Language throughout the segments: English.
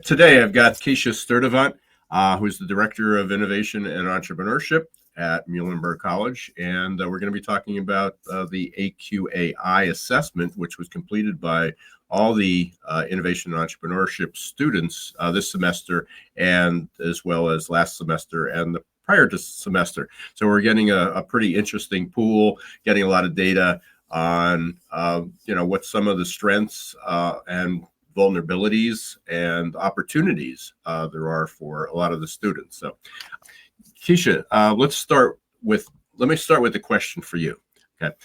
Today, I've got Keisha Sturdivant, who's the Director of Innovation and Entrepreneurship at Muhlenberg College. And we're going to be talking about the AQAI assessment, which was completed by all the Innovation and Entrepreneurship students this semester, and as well as last semester and the prior to semester. So we're getting a pretty interesting pool, getting a lot of data on, what some of the strengths and vulnerabilities and opportunities there are for a lot of the students. So, Keisha, let me start with a question for you. Okay,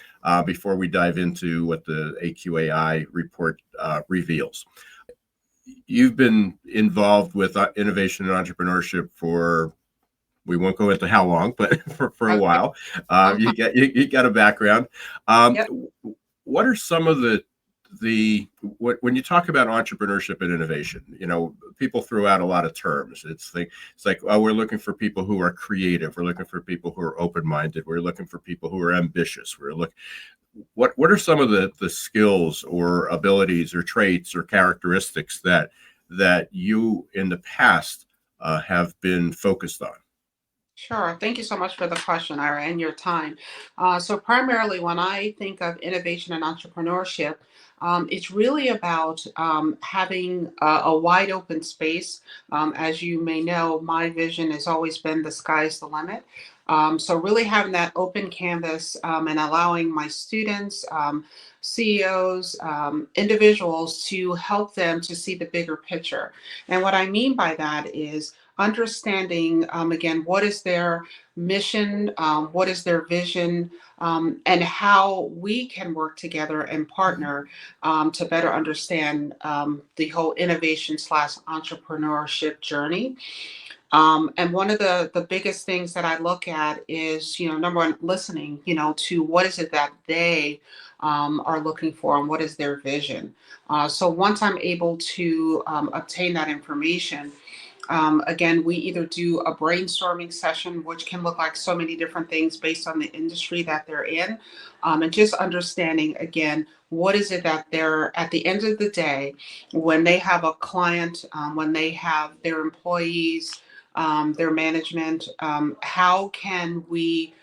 before we dive into what the AQAI report reveals. You've been involved with innovation and entrepreneurship for, we won't go into how long, but for a while. You got a background. Yep. What are some of when you talk about entrepreneurship and innovation, people throw out a lot of terms. It's like, oh, we're looking for people who are creative. We're looking for people who are open-minded. We're looking for people who are ambitious. What are some of the skills or abilities or traits or characteristics that you in the past have been focused on? Sure. Thank you so much for the question, Ira, and your time. So primarily when I think of innovation and entrepreneurship, it's really about having a wide open space. As you may know, my vision has always been the sky's the limit. So really having that open canvas and allowing my students, CEOs, individuals to help them to see the bigger picture. And what I mean by that is understanding, again, what is their mission, what is their vision, and how we can work together and partner to better understand the whole innovation slash entrepreneurship journey. And one of the biggest things that I look at is, number one, listening, to what is it that they are looking for and what is their vision. So once I'm able to obtain that information, again, we either do a brainstorming session, which can look like so many different things based on the industry that they're in, and just understanding, again, what is it that they're, at the end of the day, when they have a client, when they have their employees, their management, how can we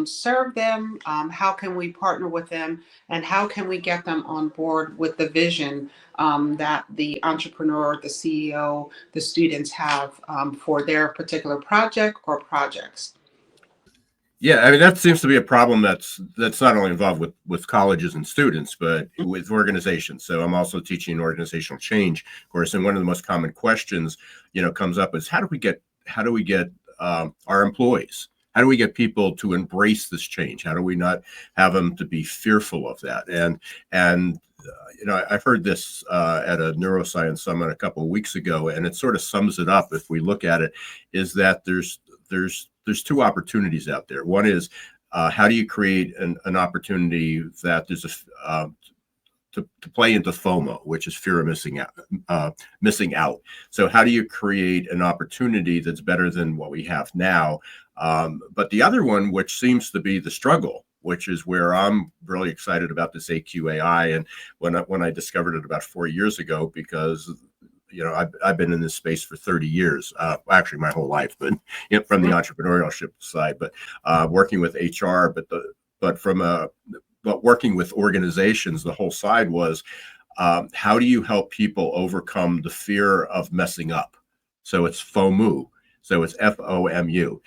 serve them? How can we partner with them? And how can we get them on board with the vision that the entrepreneur, the CEO, the students have for their particular project or projects? Yeah, I mean, that seems to be a problem that's not only involved with colleges and students, but with organizations. So I'm also teaching organizational change course, and one of the most common questions, comes up is how do we get our employees? How do we get people to embrace this change? How do we not have them to be fearful of that? And I've heard this at a neuroscience summit a couple of weeks ago, and it sort of sums it up. If we look at it, is that there's two opportunities out there. One is how do you create an opportunity that there's to play into FOMO, which is fear of missing out. So how do you create an opportunity that's better than what we have now? But the other one, which seems to be the struggle, which is where I'm really excited about this AQAI, and when I discovered it about 4 years ago, because I've been in this space for 30 years, actually my whole life, but from the entrepreneurship side, but working with HR, but working with organizations, the whole side was how do you help people overcome the fear of messing up? So it's FOMU. So it's FOMU.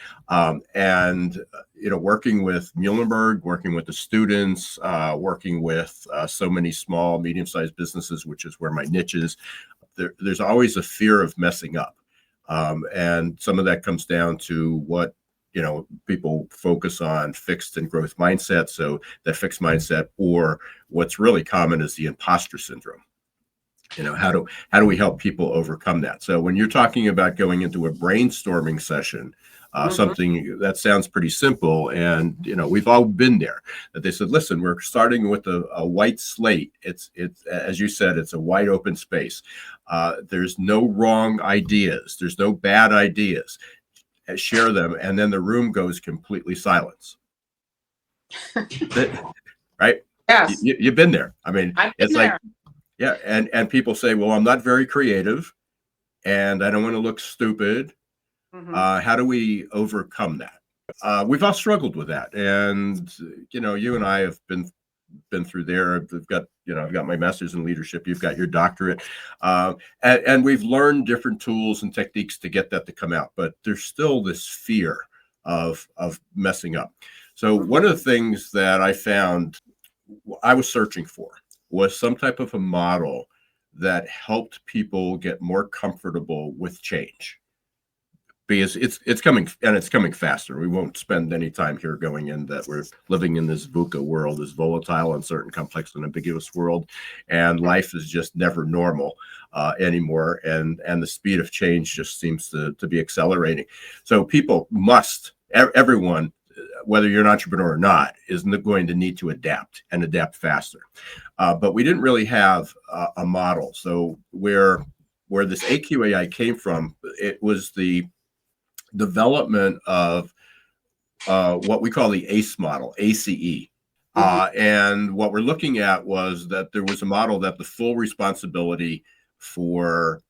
And working with Muhlenberg, working with the students, working with so many small, medium-sized businesses, which is where my niche is, there's always a fear of messing up. And some of that comes down to what people focus on fixed and growth mindset. So that fixed mindset, or what's really common is the imposter syndrome. How do we help people overcome that? So when you're talking about going into a brainstorming session, something that sounds pretty simple, and we've all been there, that they said, listen, we're starting with a white slate. It's as you said, it's a wide open space. There's no wrong ideas. There's no bad ideas. Share them, and then the room goes completely silence. Right? Yes. You've been there. I mean, I've been it's there. like, yeah, and people say, well, I'm not very creative. and I don't want to look stupid. Mm-hmm. How do we overcome that? We've all struggled with that, and you and I have been through there. I've got my master's in leadership. You've got your doctorate, and we've learned different tools and techniques to get that to come out. But there's still this fear of messing up. So one of the things that I found I was searching for was some type of a model that helped people get more comfortable with change, because it's coming, and it's coming faster. We won't spend any time here going in that we're living in this VUCA world, this volatile, uncertain, complex, and ambiguous world, and life is just never normal anymore, and the speed of change just seems to be accelerating. So people must, everyone, whether you're an entrepreneur or not, is going to need to adapt and adapt faster. But we didn't really have a model. So where this AQAI came from, it was the development of what we call the ACE model, ACE. And what we're looking at was that there was a model that the full responsibility for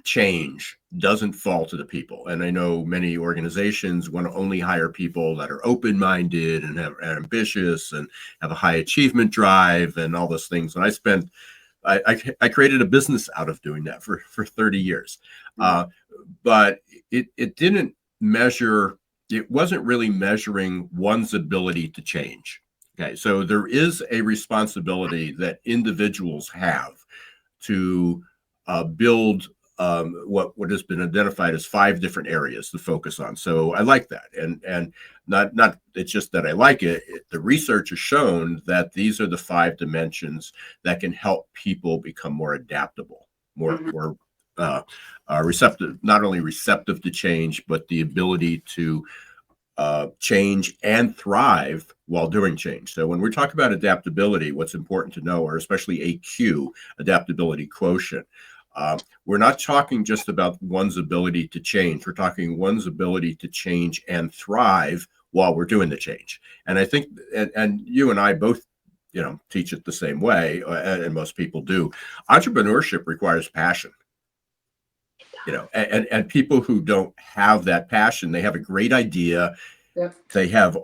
change doesn't fall to the people. And I know many organizations want to only hire people that are open-minded and are ambitious and have a high achievement drive and all those things. And I created a business out of doing that for 30 years. But it didn't measure, it wasn't really measuring one's ability to change. Okay, so there is a responsibility that individuals have to build what has been identified as 5 different areas to focus on. So I like that, and not it's just that I like it. The research has shown that these are the 5 dimensions that can help people become more adaptable, more receptive, not only receptive to change, but the ability to change and thrive while doing change. So when we talk about adaptability, what's important to know, or especially AQ, adaptability quotient, we're not talking just about one's ability to change. We're talking one's ability to change and thrive while we're doing the change. And I think, and you and I both, teach it the same way, and most people do. Entrepreneurship requires passion. And people who don't have that passion, they have a great idea. Yep. They have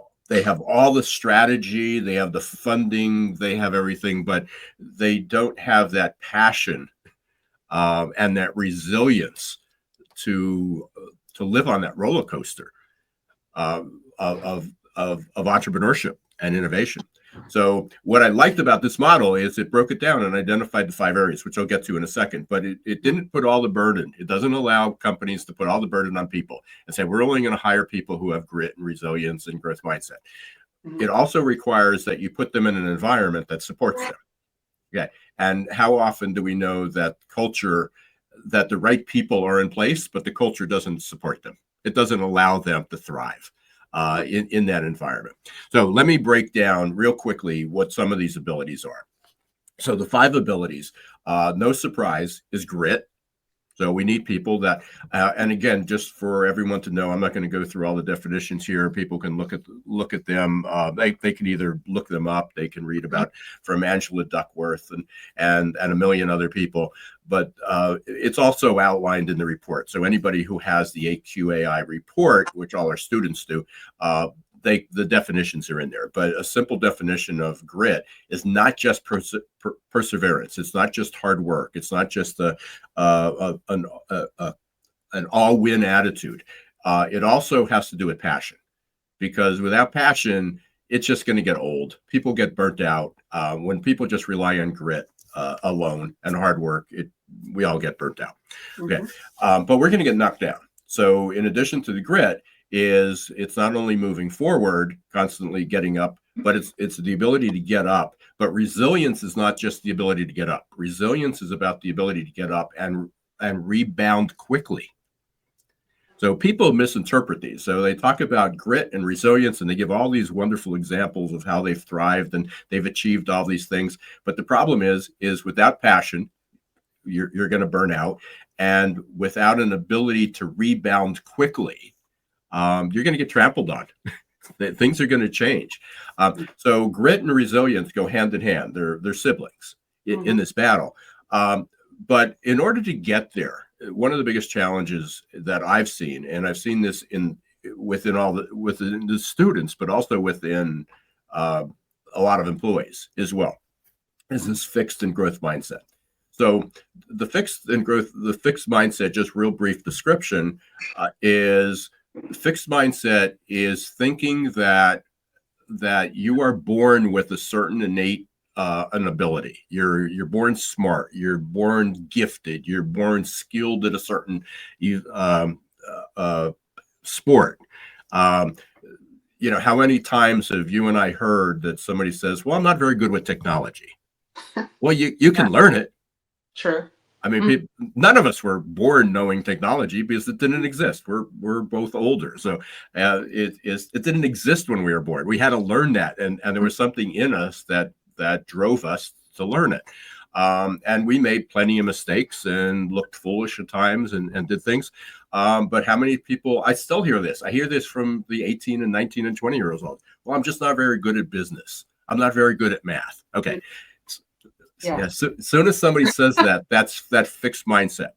all the strategy, they have the funding, they have everything, but they don't have that passion and that resilience to live on that roller coaster of entrepreneurship and innovation. So what I liked about this model is it broke it down and identified the 5 areas, which I'll get to in a second, but it didn't put all the burden. It doesn't allow companies to put all the burden on people and say, we're only going to hire people who have grit and resilience and growth mindset. It also requires that you put them in an environment that supports them. Okay. And how often do we know that that the right people are in place, but the culture doesn't support them? It doesn't allow them to thrive in that environment. So let me break down real quickly what some of these abilities are. So the 5 abilities, no surprise, is grit. So we need people that, and again, just for everyone to know, I'm not going to go through all the definitions here. People can look at them. They can either look them up. They can read about from Angela Duckworth and a million other people. But it's also outlined in the report. So anybody who has the AQAI report, which all our students do, the definitions are in there. But a simple definition of grit is not just perseverance. It's not just hard work. It's not just an all-win attitude. It also has to do with passion, because without passion, it's just going to get old. People get burnt out. When people just rely on grit alone and hard work, we all get burnt out. Okay, but we're going to get knocked down. So in addition to the grit, it's not only moving forward, constantly getting up, but it's the ability to get up. But resilience is not just the ability to get up. Resilience is about the ability to get up and rebound quickly. So people misinterpret these. So they talk about grit and resilience, and they give all these wonderful examples of how they've thrived and they've achieved all these things. But the problem is without passion, you're going to burn out, and without an ability to rebound quickly, you're going to get trampled on. Things are going to change. So grit and resilience go hand in hand. They're siblings in this battle. But in order to get there, one of the biggest challenges that I've seen, and I've seen this within the students, but also within uh, a lot of employees as well, is this fixed and growth mindset. So the fixed mindset, just real brief description, is fixed mindset is thinking that you are born with a certain innate an ability. You're born smart. You're born gifted. You're born skilled at a certain uh, sport. Um, how many times have you and I heard that somebody says, "Well, I'm not very good with technology." Well, you Yeah, can learn it. true. I mean, Mm, none of us were born knowing technology because it didn't exist. We're both older, so it didn't exist when we were born. We had to learn that, and there was something in us that drove us to learn it. And we made plenty of mistakes and looked foolish at times and did things. But how many people? I still hear this. I hear this from the 18 and 19 and 20 years old. Well, I'm just not very good at business. I'm not very good at math. Okay. mm, yeah. Yeah, so as soon as somebody says that, that's that fixed mindset.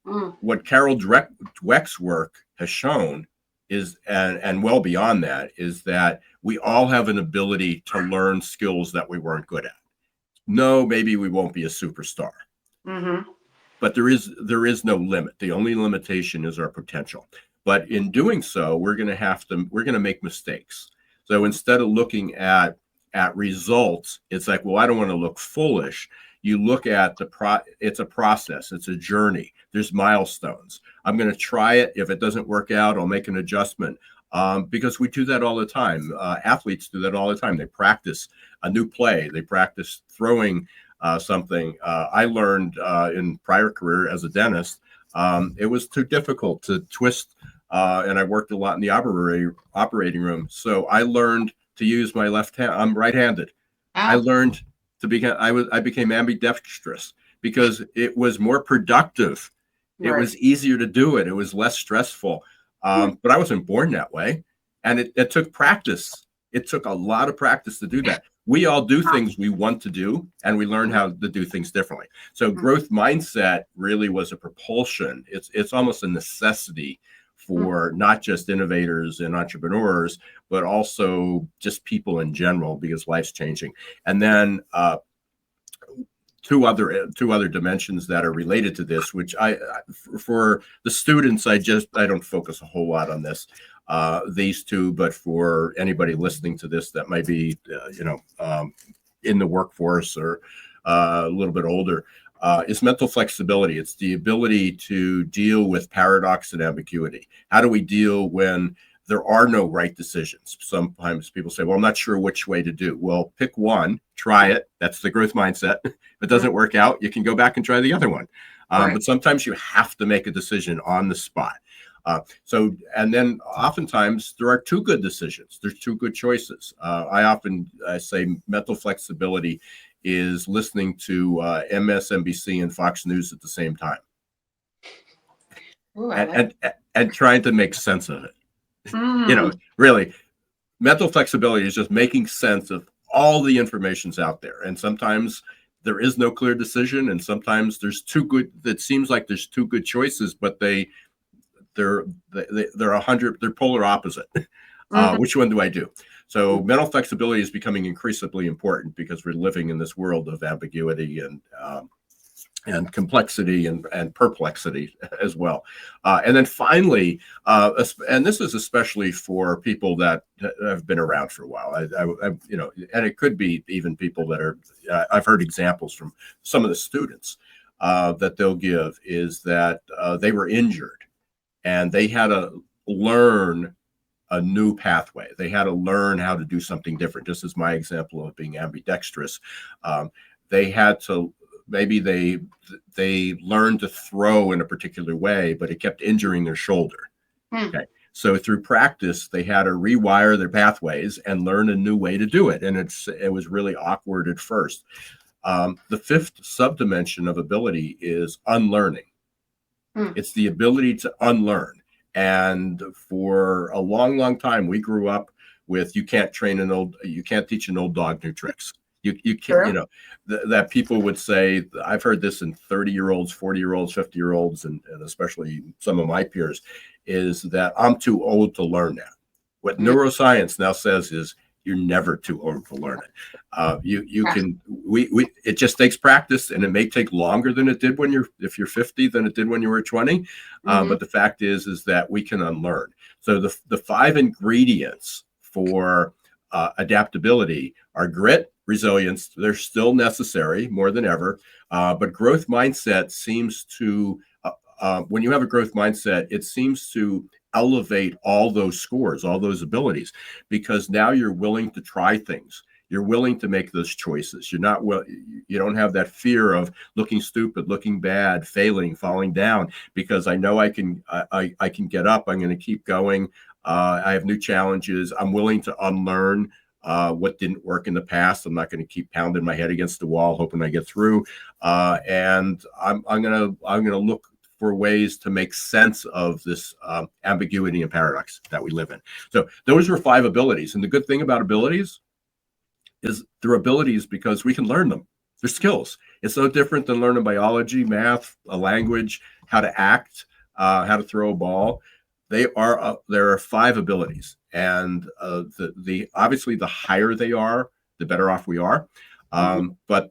Mm, What Carol Dweck's work has shown is, and well beyond that, is that we all have an ability to learn skills that we weren't good at. No, maybe we won't be a superstar, mm-hmm. but there is no limit. The only limitation is our potential. But in doing so, we're going to make mistakes. So instead of looking at results, it's like, well, I don't want to look foolish. You look at it's a process, it's a journey. There's milestones. I'm going to try it. If it doesn't work out, I'll make an adjustment. Because we do that all the time. Athletes do that all the time. They practice a new play. They practice throwing something. I learned in prior career as a dentist, it was too difficult to twist, and I worked a lot in the operating room. So I learned to use my left hand. I'm right-handed. I Ah, learned I became ambidextrous because it was more productive. It right. was easier to do it. It was less stressful. Hmm, But I wasn't born that way. And it took practice. It took a lot of practice to do that. We all do ah, things we want to do, and we learn mhm, how to do things differently. So mhm, growth mindset really was a propulsion. It's almost a necessity mhm. for not just innovators and entrepreneurs, but also just people in general, because life's changing. And then two other dimensions that are related to this, which for the students, I don't focus a whole lot on these two, but for anybody listening to this that might be in the workforce or a little bit older, is mental flexibility. It's the ability to deal with paradox and ambiguity. How do we deal when there are no right decisions? Sometimes people say, well, I'm not sure which way to do. Well, pick one, try it. That's the growth mindset. If it Mhm. doesn't work out, you can go back and try the other one. Right. But sometimes you have to make a decision on the spot. And then oftentimes there are two good decisions. There's two good choices. I say mental flexibility is listening to MSNBC and Fox News at the same time, Ooh, I and like. and trying to make sense of it. Mm, Really, mental flexibility is just making sense of all the information's out there, and sometimes there is no clear decision, and sometimes there's two good. It seems like there's two good choices, but they're they're 100. They're polar opposite. mhm, Which one do I do? So mental flexibility is becoming increasingly important because we're living in this world of ambiguity and complexity and perplexity as well. And then finally, and this is especially for people that have been around for a while. And it could be even people that are. I've heard examples from some of the students that they'll give is that they were injured and they had to learn a new pathway. They had to learn how to do something different. Just as my example of being ambidextrous, um, they had to maybe they learned to throw in a particular way, but it kept injuring their shoulder. mm, Okay. So through practice, they had to rewire their pathways and learn a new way to do it. And it was really awkward at first. The fifth subdimension of ability is unlearning. mm, It's the ability to unlearn. And for a long, long time, we grew up with you can't teach an old dog new tricks. You can't, Sure. that people would say, I've heard this in 30-year-olds, 40-year-olds, 50-year-olds, and especially some of my peers, is that I'm too old to learn that. What Mm, neuroscience now says is you're never too old to learn it. You yes. can, it just takes practice, and it may take longer than it did if you're 50 than it did when you were 20. Hmm. But the fact is that we can unlearn. So the five ingredients for adaptability are grit, resilience. They're still necessary more than ever. But growth mindset seems to, when you have a growth mindset, it seems to elevate all those scores, all those abilities, because now you're willing to try things. You're willing to make those choices. You're not well. You don't have that fear of looking stupid, looking bad, failing, falling down. Because I know I can. I can get up. I'm going to keep going. I have new challenges. I'm willing to unlearn what didn't work in the past. I'm not going to keep pounding my head against the wall, hoping I get through. And I'm gonna look for ways to make sense of this ambiguity and paradox that we live in. So those are five abilities. And the good thing about abilities is they're abilities because we can learn them. They're skills. It's no different than learning biology, math, a language, how to act, how to throw a ball. There are five abilities, and the obviously the higher they are, the better off we are. Hmm. But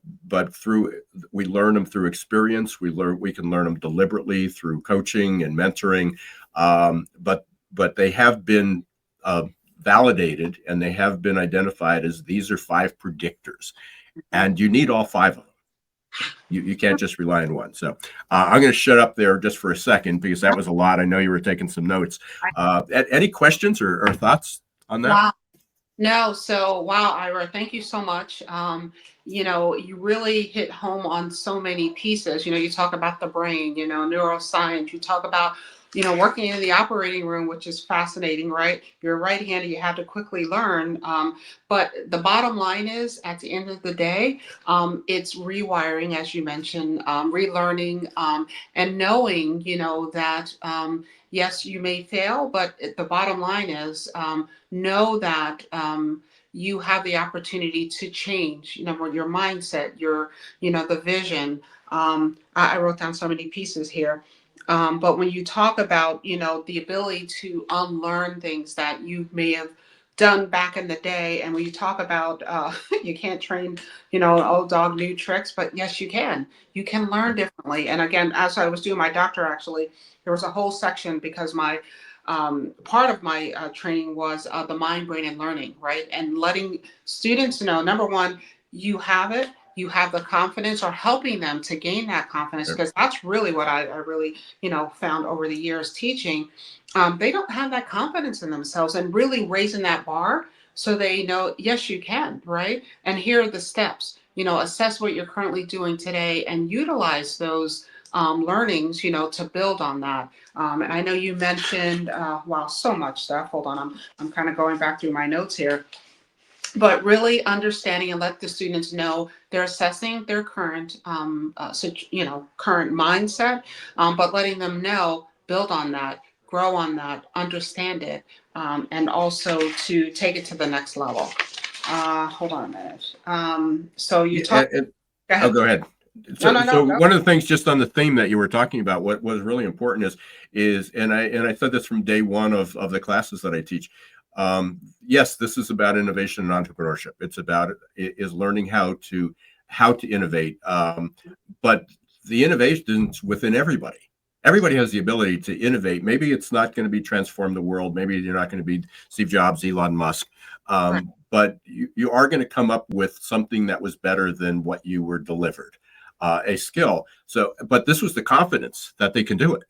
we learn them through experience. We can learn them deliberately through coaching and mentoring. But they have been validated, and they have been identified as these are five predictors, and you need all five of them. You can't just rely on one. So I'm going to shut up there just for a second because that was a lot. I know you were taking some notes. Any questions or thoughts on that? Wow. No, so wow, Ira, thank you so much. You really hit home on so many pieces. You talk about the brain, neuroscience, you talk about, working in the operating room, which is fascinating, right? You're right-handed, you have to quickly learn. But the bottom line is, at the end of the day, it's rewiring, as you mentioned, relearning, and knowing, that yes, you may fail, but the bottom line is, know that you have the opportunity to change, your mindset, the vision. I wrote down so many pieces here. But when you talk about, the ability to unlearn things that you may have done back in the day, and when you talk about you can't train, an old dog new tricks, but yes, you can. You can learn differently. And again, as I was doing my doctor, actually, there was a whole section because my part of my training was the mind, brain, and learning, right? And letting students know, number one, you have it, you have the confidence, or helping them to gain that confidence, because that's really what I really, found over the years teaching. They don't have that confidence in themselves, and really raising that bar so they know, yes, you can, right? And here are the steps. Assess what you're currently doing today and utilize those learnings, to build on that. And I know you mentioned, wow, so much stuff. Hold on, I'm kind of going back through my notes here. But really understanding and let the students know they're assessing their current, current mindset, but letting them know, build on that, grow on that, understand it, and also to take it to the next level. Hold on a minute. So you Yeah, talk. Go oh, ahead. go ahead. No, So, no, no. so Go. one of the things just on the theme that you were talking about, what was really important is, and I said this from day one of the classes that I teach. Yes, this is about innovation and entrepreneurship. It's about is learning how to innovate. But the innovation's within everybody. Everybody has the ability to innovate. Maybe it's not going to be transform the world. Maybe you're not going to be Steve Jobs, Elon Musk. Right. But you are going to come up with something that was better than what you were delivered, a skill. So, but this was the confidence that they can do it.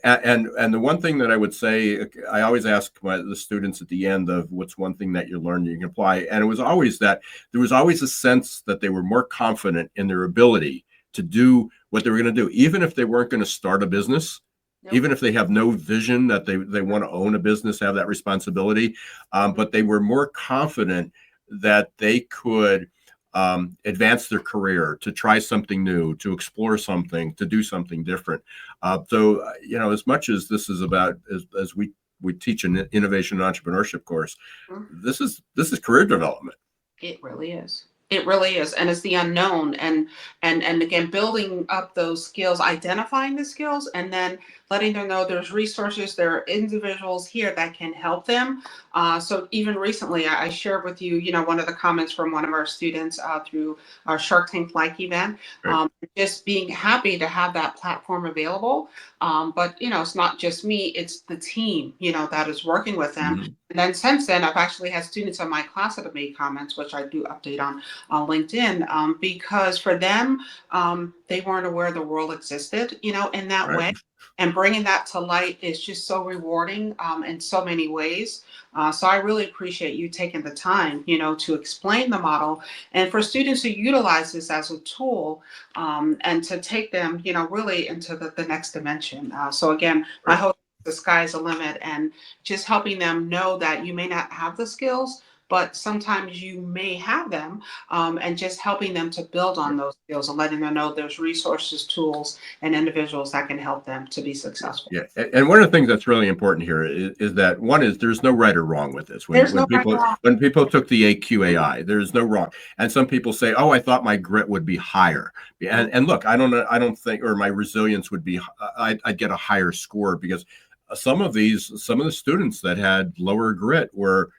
And the one thing that I would say, I always ask the students at the end of what's one thing that you learned you can apply, and it was always that there was always a sense that they were more confident in their ability to do what they were going to do, even if they weren't going to start a business, Nope. even if they have no vision that they want to own a business, have that responsibility, but they were more confident that they could advance their career, to try something new, to explore something, to do something different. As much as this is about, as we teach an innovation and entrepreneurship course, Mhm. this is career development. It really is. It really is, and it's the unknown, and again, building up those skills, identifying the skills, and then letting them know there's resources, there are individuals here that can help them. So even recently, I shared with you, one of the comments from one of our students through our Shark Tank like event, Right. just being happy to have that platform available. But it's not just me; it's the team, that is working with them. Mhm. And then since then, I've actually had students in my class that have made comments, which I do update on LinkedIn, because for them, they weren't aware the world existed, in that Right. way. And bringing that to light is just so rewarding in so many ways. So I really appreciate you taking the time, to explain the model and for students to utilize this as a tool and to take them, really into the next dimension. So again, my Right. hope is the sky's the limit and just helping them know that you may not have the skills, but sometimes you may have them, and just helping them to build on those skills and letting them know there's resources, tools, and individuals that can help them to be successful. Yeah, and one of the things that's really important here is that one is there's no right or wrong with this. When There's when no right people or wrong. when people took the AQAI, there's no wrong. And some people say, "Oh, I thought my grit would be higher." And look, I don't know, I don't think, or my resilience would be. I'd get a higher score because some of the students that had lower grit were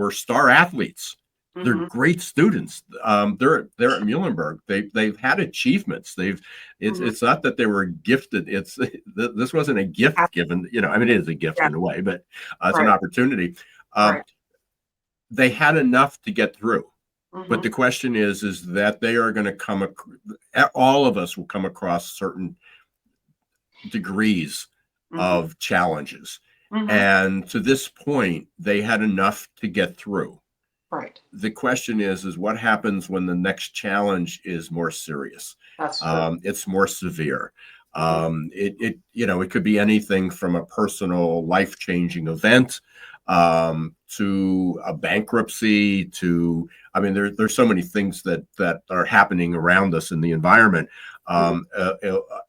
star athletes. They're Hmm. great students. They're at Muhlenberg. They've had achievements. Hmm. It's not that they were gifted. This wasn't a gift given. I mean, it is a gift Yeah, in a way, but it's an right, opportunity. Um, right. they had enough to get through. But Hmm. the question is that they are going to all of us will come across certain degrees Hmm. of challenges. Hmm. And to this point, they had enough to get through. Right. The question is what happens when the next challenge is more serious? That's true. It's more severe. Hmm. It could be anything from a personal life-changing event to a bankruptcy to, I mean, there's so many things that are happening around us in the environment. Hmm.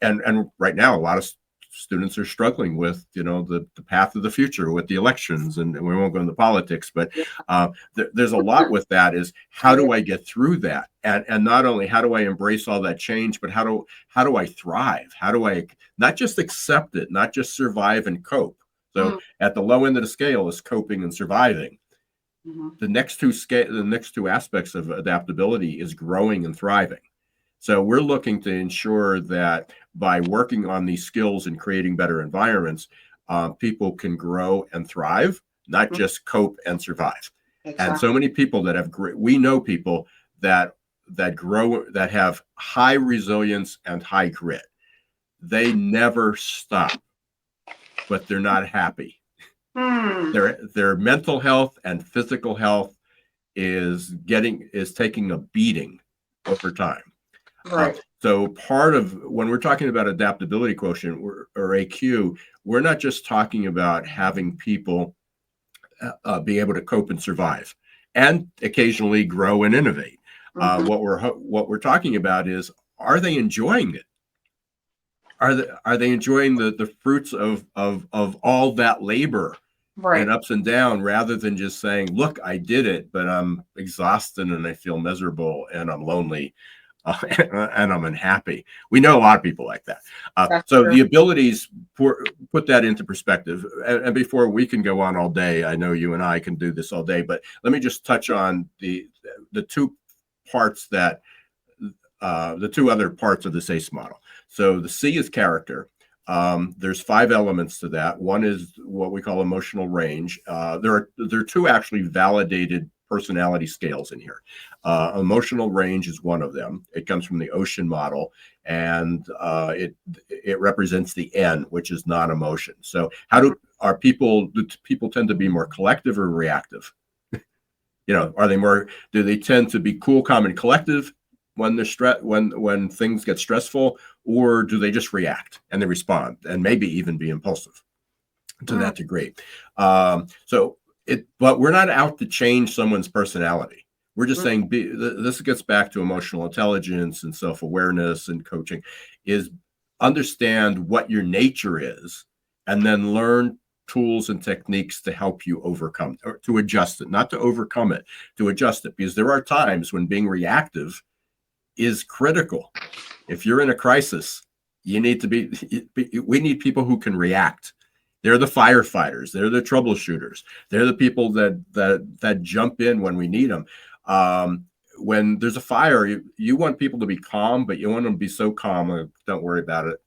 And right now, a lot of students are struggling with, the path of the future with the elections, and we won't go into politics, but Yeah. there's a lot with that. Is how Yeah. do I get through that, and not only how do I embrace all that change, but how do I thrive? How do I not just accept it, not just survive and cope? So Mhm. at the low end of the scale is coping and surviving. Mhm. The next two aspects of adaptability is growing and thriving. So we're looking to ensure that by working on these skills and creating better environments, people can grow and thrive, not Mhm. just cope and survive. And Exactly. so many people that have great, we know people that grow, that have high resilience and high grit. They never stop, but they're not happy. Hmm. Their mental health and physical health is taking a beating over time. Uh, Right. so part of when we're talking about adaptability quotient or AQ, we're not just talking about having people be able to cope and survive, and occasionally grow and innovate. Mhm. What we're talking about is, are they enjoying it? Are they enjoying the fruits of all that labor and Right. ups and down, rather than just saying, "Look, I did it, but I'm exhausted and I feel miserable and I'm lonely." And I'm unhappy. We know a lot of people like that. That's So true. the abilities put that into perspective. And before we can go on all day, I know you and I can do this all day, but let me just touch on the two parts that the two other parts of the SACE model. So the C is character. There's 5 elements to that. One is what we call emotional range. There are two actually validated personality scales in here. Emotional range is one of them. It comes from the ocean model, and it represents the N, which is non-emotion. So how Mhm. do people tend to be more collective or reactive? Are they more, do they tend to be cool, calm, and collective when they're when things get stressful, or do they just react and they respond and maybe even be impulsive to Mm. that degree? But we're not out to change someone's personality. We're just Mm. saying, this gets back to emotional intelligence and self-awareness and coaching, is understand what your nature is, and then learn tools and techniques to help you overcome or to adjust it, not to overcome it, to adjust it, because there are times when being reactive is critical. If you're in a crisis, you need to we need people who can react. They're the firefighters. They're the troubleshooters. They're the people that jump in when we need them. When there's a fire, you want people to be calm, but you want them to be so calm. Don't worry about it.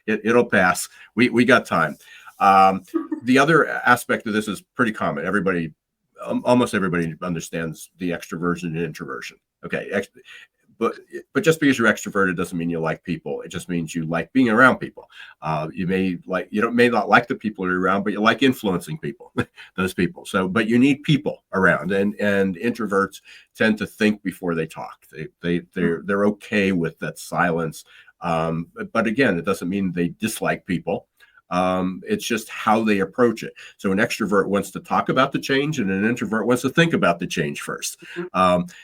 It'll pass. We got time. The other aspect of this is pretty common. Almost everybody understands the extroversion and introversion. Okay. But just because you're extroverted doesn't mean you like people. It just means you like being around people. You may not like the people you're around, but you like influencing people, those people. So, but you need people around, and introverts tend to think before they talk. They're okay with that silence. But again, it doesn't mean they dislike people. It's just how they approach it. So an extrovert wants to talk about the change, and an introvert wants to think about the change first.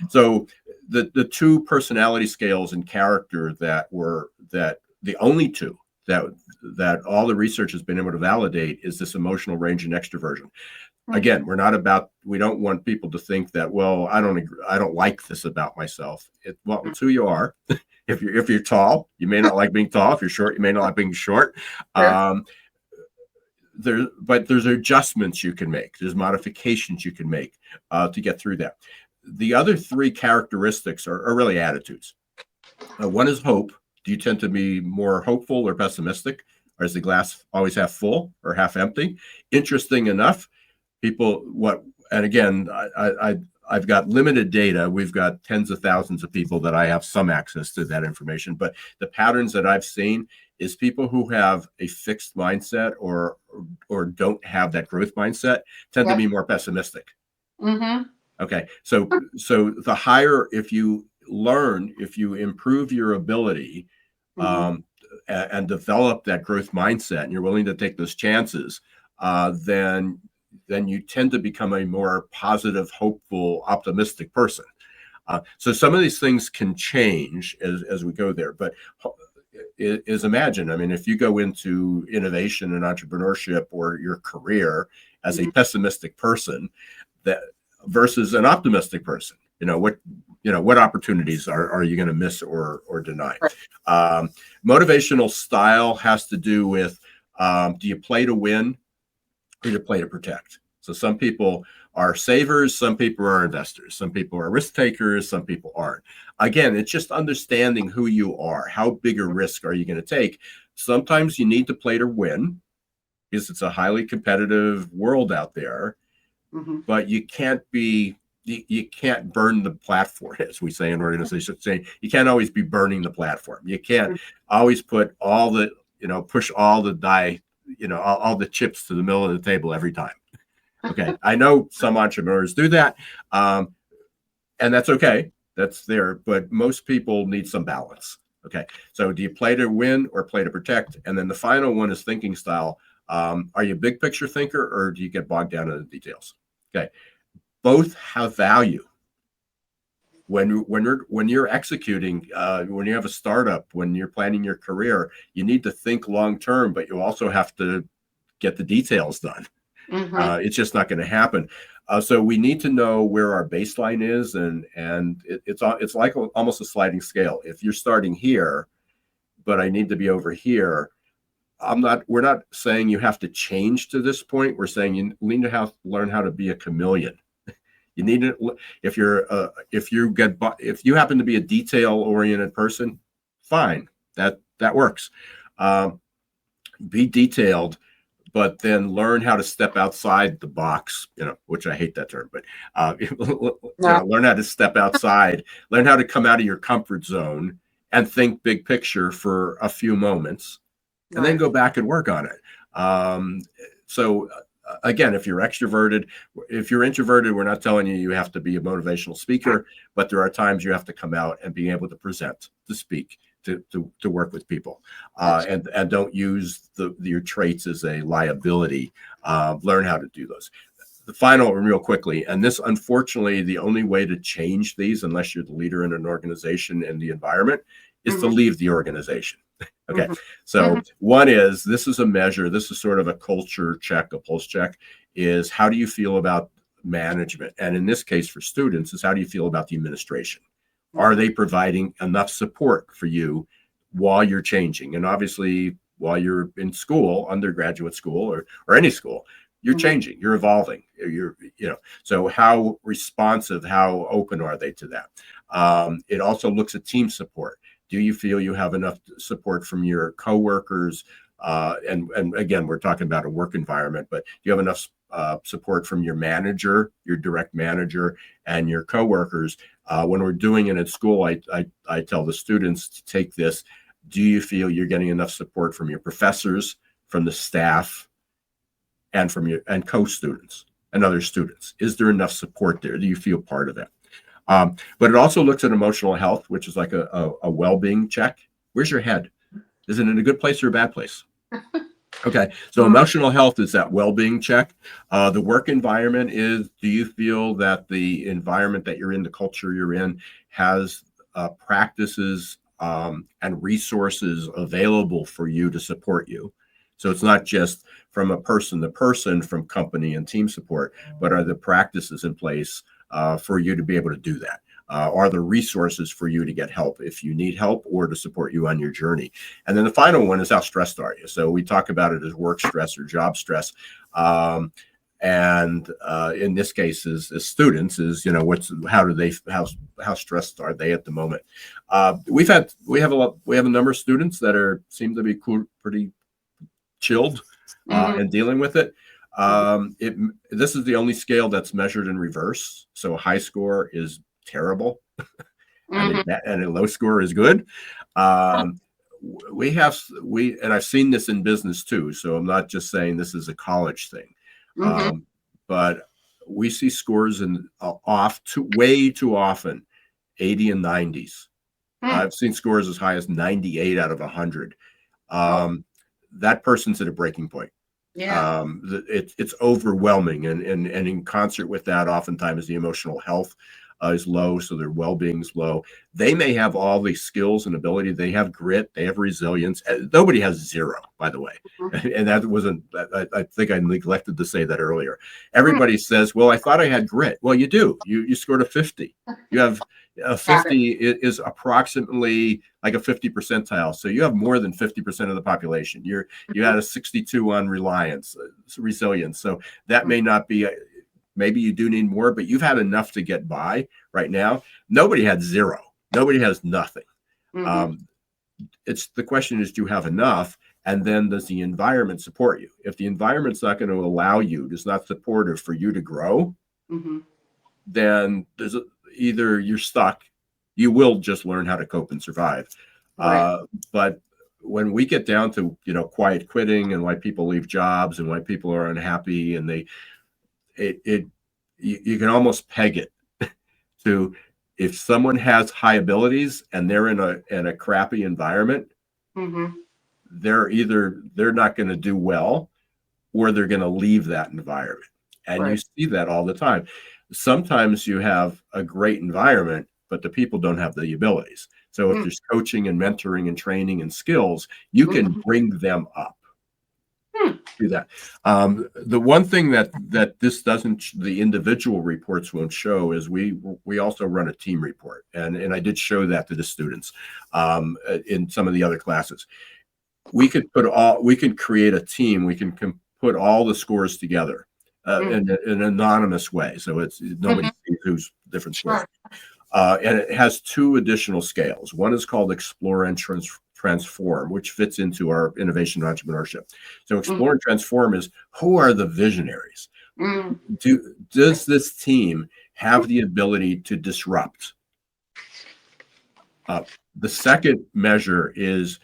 So the two personality scales and character that the only two that all the research has been able to validate is this emotional range and extroversion. Again, we don't want people to think that, well, I don't like this about myself. It's who you are. If you're tall, you may not like being tall. If you're short, you may not like being short. Sure. There's adjustments you can make. There's modifications you can make to get through that. The other three characteristics are really attitudes. One is hope. Do you tend to be more hopeful or pessimistic? Or is the glass always half full or half empty? Interesting enough, and again, I've got limited data. We've got tens of thousands of people that I have some access to that information. But the patterns that I've seen is people who have a fixed mindset or don't have that growth mindset tend to be more pessimistic. Mm-hmm. Okay, so the higher, if you improve your ability and develop that growth mindset, and you're willing to take those chances, then you tend to become a more positive, hopeful, optimistic person. So some of these things can change as we go there, but imagine, I mean, if you go into innovation and entrepreneurship or your career as a pessimistic person that versus an optimistic person, what opportunities are you going to miss or deny? Motivational style has to do with, do you play to win or to play to protect? So some people are savers, some people are investors, some people are risk takers, some people aren't. Again, it's just understanding who you are. How big a risk are you going to take? Sometimes you need to play to win because it's a highly competitive world out there, but you can't burn the platform, as we say in organizations. You can't always be burning the platform. You can't always put push all the all the chips to the middle of the table every time. Okay. I know some entrepreneurs do that. And that's okay. That's there. But most people need some balance. Okay. So do you play to win or play to protect? And then the final one is thinking style. Are you a big picture thinker or do you get bogged down in the details? Okay. Both have value. When you're executing, when you have a startup, when you're planning your career, you need to think long term, but you also have to get the details done. It's just not going to happen. So we need to know where our baseline is, and it's like almost a sliding scale. If you're starting here, but I need to be over here, we're not saying you have to change to this point. We're saying you need to learn how to be a chameleon. You need to, if you happen to be a detail-oriented person, fine, that works. Be detailed, but then learn how to step outside the box. Which I hate that term, but learn how to step outside. Learn how to come out of your comfort zone and think big picture for a few moments, and then go back and work on it. Again, if you're extroverted, if you're introverted, we're not telling you have to be a motivational speaker, but there are times you have to come out and be able to present, to speak, to work with people, and don't use your traits as a liability. Learn how to do those. The final, real quickly, and this, unfortunately, the only way to change these, unless you're the leader in an organization and the environment, is to Mhm. leave the organization. Okay, Mhm. so Mhm. one is, this is a measure, this is sort of a culture check, a pulse check, is how do you feel about management? And in this case for students, is how do you feel about the administration? Are Mhm. they providing enough support for you while you're changing? And obviously, while you're in school, undergraduate school, or any school, you're Mhm. changing, you're evolving, so how responsive, how open are they to that? It also looks at team support. Do you feel you have enough support from your coworkers? And again, we're talking about a work environment, but do you have enough support from your manager, your direct manager, and your coworkers? When we're doing it at school, I tell the students to take this. Do you feel you're getting enough support from your professors, from the staff, and from your and co-students and other students? Is there enough support there? Do you feel part of that? But it also looks at emotional health, which is like a well-being check. Where's your head? Is it in a good place or a bad place? Okay, so Mhm. emotional health is that well-being check. The work environment is, do you feel that the environment that you're in, the culture you're in, has practices and resources available for you to support you? So it's not just from a person to person, from company and team support, but are the practices in place for you to be able to do that? Are there resources for you to get help if you need help, or to support you on your journey? And then the final one is, how stressed are you? So we talk about it as work stress or job stress. And in this case, as students, is, how do they, how stressed are they at the moment? We have a number of students that seem to be pretty chilled Mhm. and dealing with it. Mhm. It This is the only scale that's measured in reverse. So a high score is terrible, Mhm. and a low score is good. Um, and I've seen this in business too. So I'm not just saying this is a college thing, Mhm. um, but we see scores in off to way too often, 80 and 90s. Mhm. I've seen scores as high as 98 out of 100. Oh, Um, that person's at a breaking point. yeah. It's overwhelming, and in concert with that, oftentimes the emotional health is low, so their well-being is low. They may have all the skills and ability. They have grit, they have resilience. Nobody has zero, by the way. Mhm. And that wasn't, I think I neglected to say that earlier. Mhm. Everybody says, well, I thought I had grit. Well, you do. You scored a 50. You have a Got it. 50 is approximately like a 50 percentile. So you have more than 50% of the population. You Mhm. had a 62 on reliance, resilience. So that Mhm. may not be, maybe you do need more, but you've had enough to get by right now. Nobody had zero. Nobody has nothing. Mhm. Um, it's the question is, do you have enough? And then does the environment support you? If the environment's not going to allow you, it's not supportive for you to grow, Mhm. then either you're stuck, you will just learn how to cope and survive. Right. But when we get down to, quiet quitting, and why people leave jobs, and why people are unhappy, and it you can almost peg it to, if someone has high abilities and they're in a crappy environment, Mhm. they're not going to do well, or they're going to leave that environment. And you Right. see that all the time. Sometimes you have a great environment, but the people don't have the abilities. So if Mhm. there's coaching and mentoring and training and skills, you can Mhm. bring them up. Hmm. Do that. The one thing that this doesn't, the individual reports won't show, is we also run a team report, and I did show that to the students in some of the other classes. We can create a team. We can put all the scores together Mhm. in an anonymous way, so it's nobody Mhm. sees who's different scores. Sure. And it has two additional scales. One is called Explore and Transform, which fits into our innovation and entrepreneurship. So Mhm. Explore and Transform is, who are the visionaries? Mhm. Does this team have the ability to disrupt? Uh, the second measure is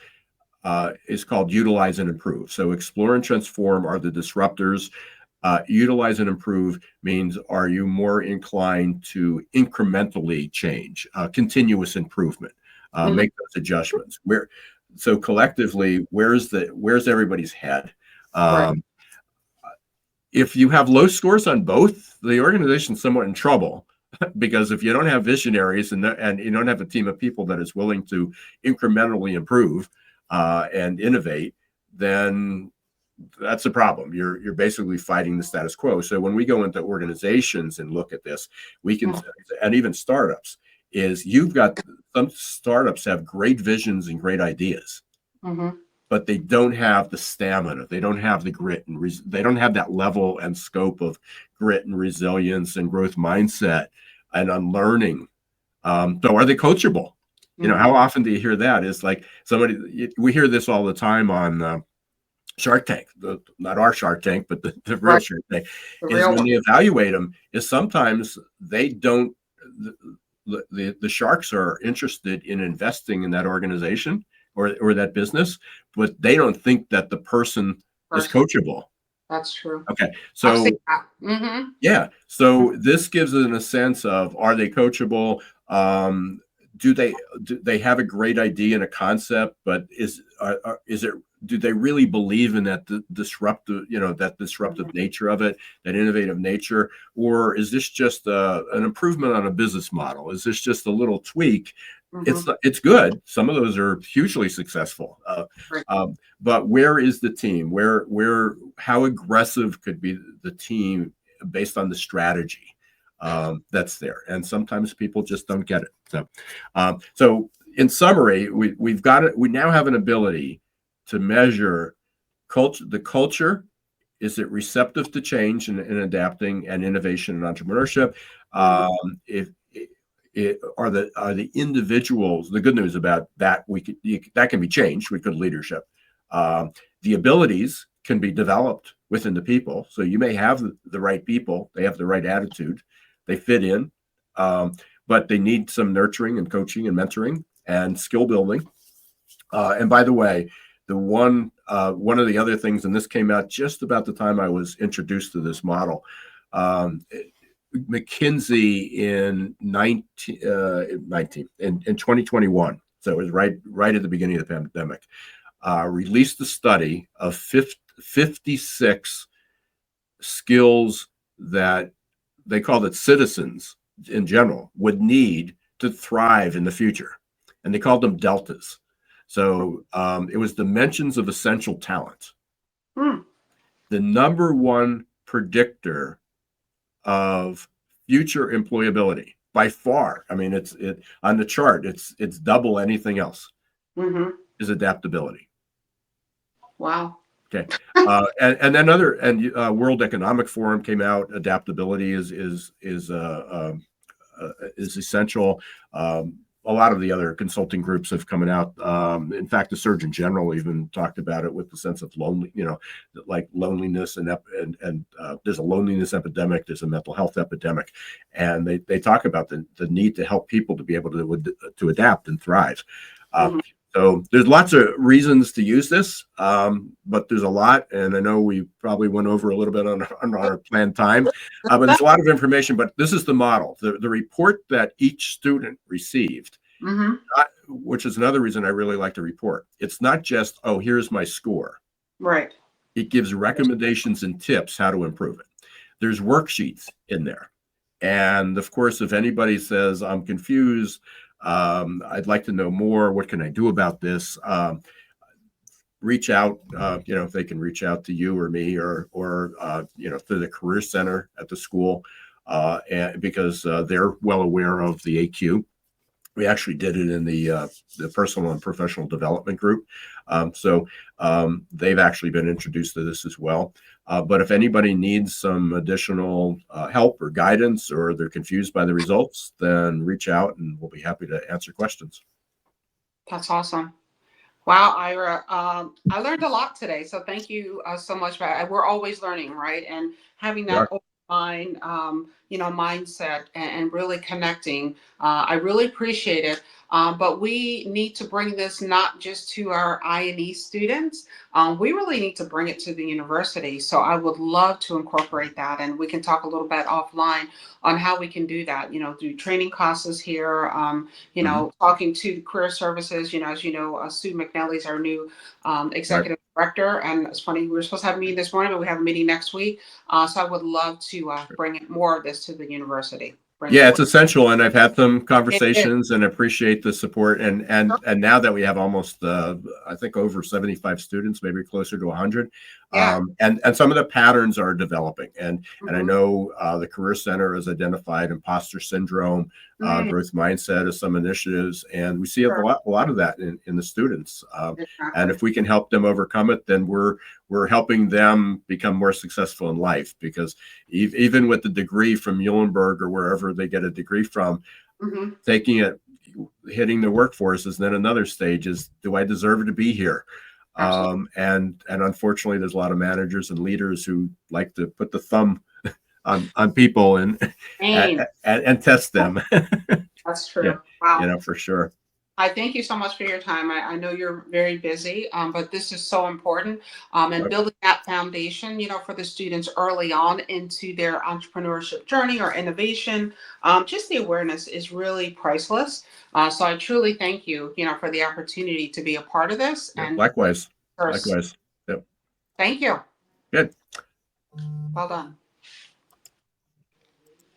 called Utilize and Improve. So Explore and Transform are the disruptors. Utilize and Improve means, are you more inclined to incrementally change, continuous improvement, Mhm. make those adjustments? So collectively, where's everybody's head? Right. If you have low scores on both, the organization's somewhat in trouble. because if you don't have visionaries and you don't have a team of people that is willing to incrementally improve and innovate, then that's a problem. You're basically fighting the status quo. So when we go into organizations and look at this, we can, and even startups, is you've got some startups have great visions and great ideas, Mm-hmm. but they don't have the stamina. They don't have the grit and they don't have that level and scope of grit and resilience and growth mindset and unlearning. So are they coachable? You know, Mm-hmm. how often do you hear that? It's like somebody, we hear this all the time on Shark Tank, not our Shark Tank, but the real Right. Shark Tank, The is real when one. they evaluate them, is sometimes they don't, the sharks are interested in investing in that organization or that business, but they don't think that the person is Person. coachable. That's true. Okay. I've seen So that. Mm-hmm. yeah. So this gives it a sense of, are they coachable? Do they have a great idea and a concept, but is it, do they really believe in that disruptive, that disruptive Mm-hmm. nature of it, that innovative nature, or is this just an improvement on a business model? Is this just a little tweak? Mm-hmm. It's good. Some of those are hugely successful. Right. But where is the team? How aggressive could be the team based on the strategy that's there? And sometimes people just don't get it. So in summary, we've got it. We now have an ability to measure the culture. Is it receptive to change and adapting and innovation and entrepreneurship? Mm-hmm. If are the individuals, the good news about that, that can be changed with good leadership. The abilities can be developed within the people. So you may have the right people, they have the right attitude, they fit in, but they need some nurturing and coaching and mentoring and skill building. And by the way, one of the other things, and this came out just about the time I was introduced to this model. McKinsey in 2021, so it was right at the beginning of the pandemic, released a study of 56 skills that they called it citizens in general would need to thrive in the future, and they called them deltas. So it was dimensions of essential talent. Mm-hmm. The number one predictor of future employability by far. I mean, it's on the chart. It's double anything else. Mm-hmm. Is adaptability. Wow. Okay, and then World Economic Forum came out. Adaptability is essential. A lot of the other consulting groups have come out. In fact, the Surgeon General even talked about it with the sense of like loneliness and there's a loneliness epidemic, there's a mental health epidemic, and they talk about the need to help people to be able to adapt and thrive. Mm-hmm. So there's lots of reasons to use this, but there's a lot, and I know we probably went over a little bit on our planned time, but there's a lot of information. But this is the model, the report that each student received, Mm-hmm. which is another reason I really like the report. It's not just, oh, here's my score. Right. It gives recommendations and tips how to improve it. There's worksheets in there. And of course, if anybody says, I'm confused, I'd like to know more, what can I do about this? Reach out, if they can reach out to you or me or to the Career Center at the school, and because they're well aware of the AQ. We actually did it in the personal and professional development group. So they've actually been introduced to this as well. But if anybody needs some additional help or guidance, or they're confused by the results, then reach out and we'll be happy to answer questions. That's awesome. Wow, Ira, I learned a lot today. So thank you so much. We're always learning, right? And having We that are. open mind, mindset and really connecting. I really appreciate it. But we need to bring this not just to our I&E students. We really need to bring it to the university. So I would love to incorporate that. And we can talk a little bit offline on how we can do that, through training classes here, Mhm. talking to career services, as you know, Sue McNally is our new Right. executive director. And it's funny, we were supposed to have a meeting this morning, but we have a meeting next week. So I would love to bring more of this to the university. bring Yeah, it's forth. essential, and I've had some It is. conversations and appreciate the support. And now that we have almost, I think over 75 students, maybe closer to 100, Yeah. and some of the patterns are developing. And I Hmm. know the Career Center has identified imposter syndrome, Mm, growth mindset as some initiatives, and we see sure. a lot of that in the students. And Exactly. if we can help them overcome it, then we're helping them become more successful in life, because even with the degree from Muhlenberg or wherever they get a degree from, Hmm. taking it, hitting the workforce is then another stage: is, do I deserve to be here? Absolutely. And unfortunately, there's a lot of managers and leaders who like to put the thumb on people and, Pain. and test them. That's Yeah, true. Wow. for sure. I thank you so much for your time. I know you're very busy, but this is so important. And building that foundation, for the students early on into their entrepreneurship journey or innovation, just the awareness is really priceless. So I truly thank you, for the opportunity to be a part of this. Yeah, And likewise. first, Likewise. Yep. thank you. Good. Well done.